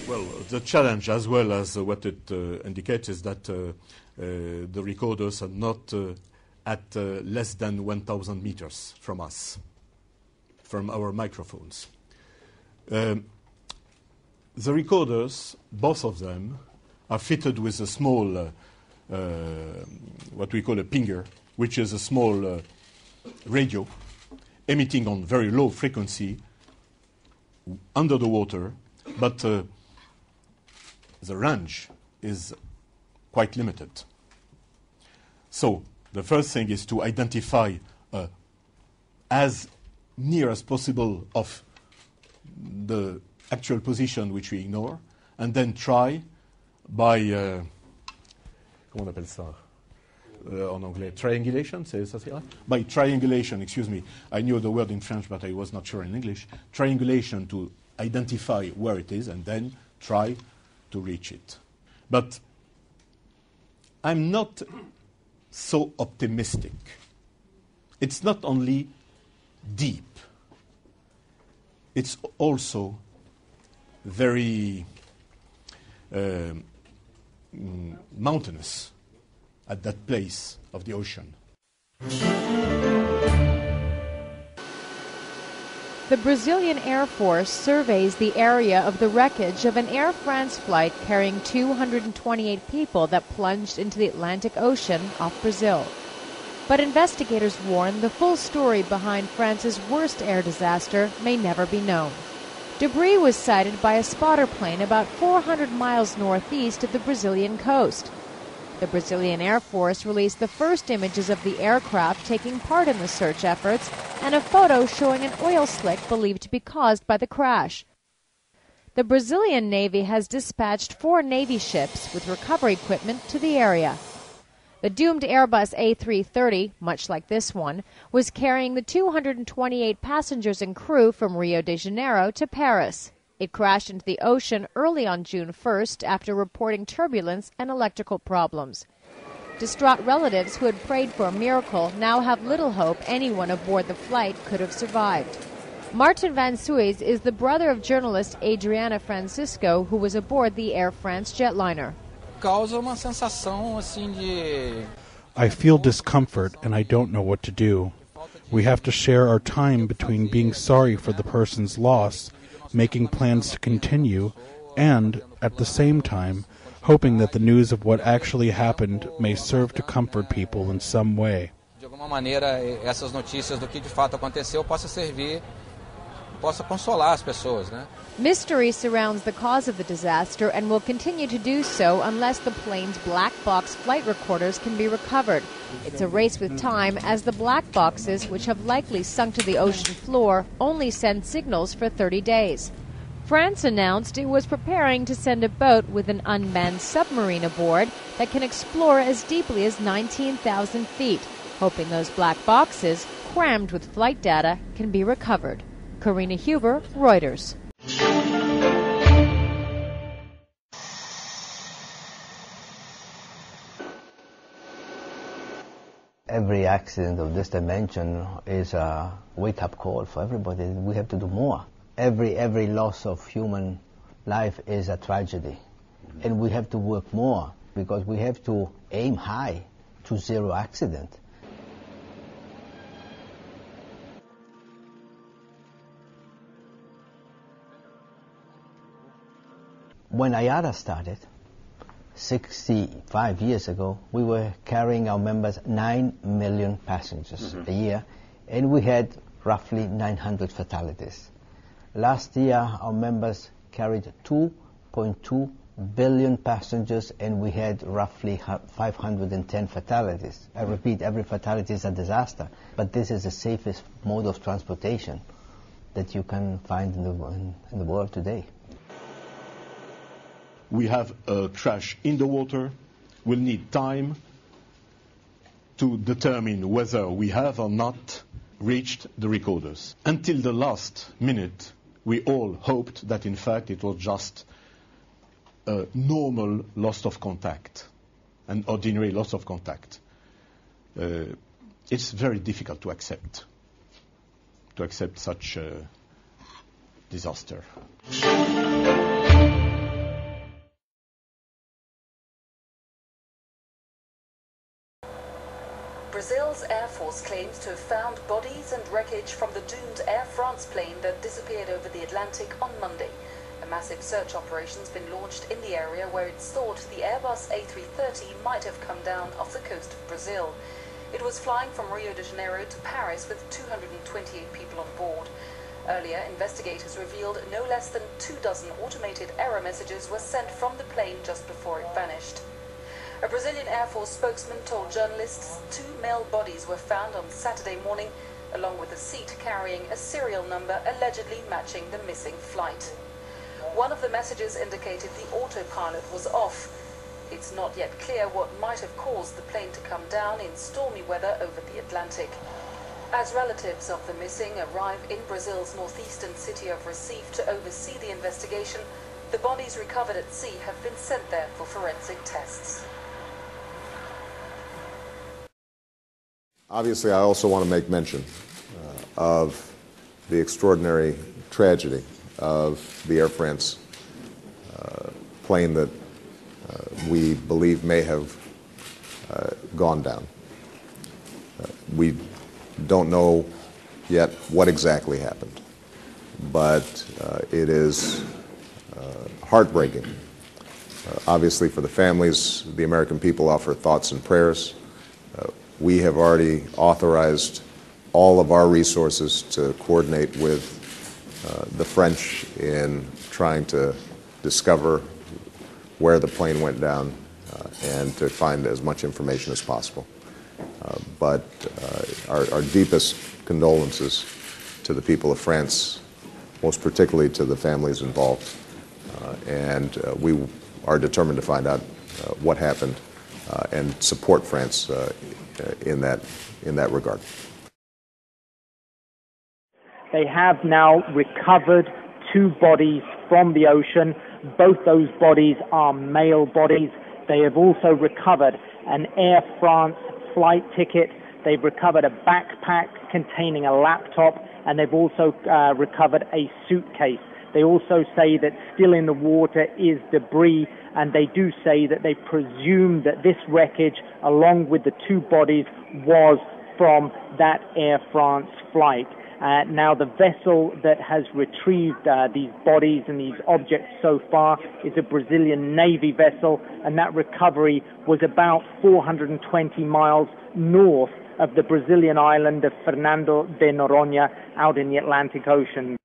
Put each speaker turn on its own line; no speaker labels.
Well, the challenge, as well as what it indicates, is that the recorders are not at less than 1,000 meters from us, from our microphones. The recorders, both of them, are fitted with a small, what we call a pinger, which is a small radio emitting on very low frequency under the water, but the range is quite limited. So the first thing is to identify as near as possible of the actual position which we ignore, and then try by comment on appelle ça en anglais, triangulation, c'est ça, c'est vrai? By triangulation, excuse me, I knew the word in French but I was not sure in English. Triangulation, to identify where it is and then try to reach it. But I'm not so optimistic. It's not only deep, it's also very mountainous at that place of the ocean.
The Brazilian Air Force surveys the area of the wreckage of an Air France flight carrying 228 people that plunged into the Atlantic Ocean off Brazil. But investigators warn the full story behind France's worst air disaster may never be known. Debris was sighted by a spotter plane about 400 miles northeast of the Brazilian coast. The Brazilian Air Force released the first images of the aircraft taking part in the search efforts and a photo showing an oil slick believed to be caused by the crash. The Brazilian Navy has dispatched 4 Navy ships with recovery equipment to the area. The doomed Airbus A330, much like this one, was carrying the 228 passengers and crew from Rio de Janeiro to Paris. It crashed into the ocean early on June 1st after reporting turbulence and electrical problems. Distraught relatives who had prayed for a miracle now have little hope anyone aboard the flight could have survived. Martin Van Suys is the brother of journalist Adriana Francisco, who was aboard the Air France jetliner.
I feel discomfort and I don't know what to do. We have to share our time between being sorry for the person's loss, making plans to continue, and, at the same time, hoping that the news of what actually happened may serve to comfort people in some way.
Mystery surrounds the cause of the disaster and will continue to do so unless the plane's black box flight recorders can be recovered. It's a race with time, as the black boxes, which have likely sunk to the ocean floor, only send signals for 30 days. France announced it was preparing to send a boat with an unmanned submarine aboard that can explore as deeply as 19,000 feet, hoping those black boxes, crammed with flight data, can be recovered. Karina Huber, Reuters.
Every accident of this dimension is a wake-up call for everybody. We have to do more. Every loss of human life is a tragedy. And we have to work more because we have to aim high to zero accident. When IATA started, 65 years ago, we were carrying our members 9 million passengers a year, and we had roughly 900 fatalities. Last year, our members carried 2.2 billion passengers, and we had roughly 510 fatalities. I repeat, every fatality is a disaster, but this is the safest mode of transportation that you can find in the world today.
We have a crash in the water. We'll need time to determine whether we have or not reached the recorders. Until the last minute, we all hoped that in fact it was just a normal loss of contact, an ordinary loss of contact. It's very difficult to accept such a disaster.
Brazil's Air Force claims to have found bodies and wreckage from the doomed Air France plane that disappeared over the Atlantic on Monday. A massive search operation's been launched in the area where it's thought the Airbus A330 might have come down off the coast of Brazil. It was flying from Rio de Janeiro to Paris with 228 people on board. Earlier, investigators revealed no less than 24 automated error messages were sent from the plane just before it vanished. A Brazilian Air Force spokesman told journalists 2 male bodies were found on Saturday morning, along with a seat carrying a serial number allegedly matching the missing flight. One of the messages indicated the autopilot was off. It's not yet clear what might have caused the plane to come down in stormy weather over the Atlantic. As relatives of the missing arrive in Brazil's northeastern city of Recife to oversee the investigation, the bodies recovered at sea have been sent there for forensic tests.
Obviously, I also want to make mention of the extraordinary tragedy of the Air France plane that we believe may have gone down. We don't know yet what exactly happened, but it is heartbreaking. Obviously, for the families, the American people offer thoughts and prayers. We have already authorized all of our resources to coordinate with the French in trying to discover where the plane went down and to find as much information as possible. But our deepest condolences to the people of France, most particularly to the families involved. And we are determined to find out what happened and support France in that regard.
They have now recovered 2 bodies from the ocean. Both those bodies are male bodies. They have also recovered an Air France flight ticket. They've recovered a backpack containing a laptop, and they've also recovered a suitcase. They also say that still in the water is debris, and they do say that they presume that this wreckage, along with the 2 bodies, was from that Air France flight. Now, the vessel that has retrieved these bodies and these objects so far is a Brazilian Navy vessel, and that recovery was about 420 miles north of the Brazilian island of Fernando de Noronha out in the Atlantic Ocean.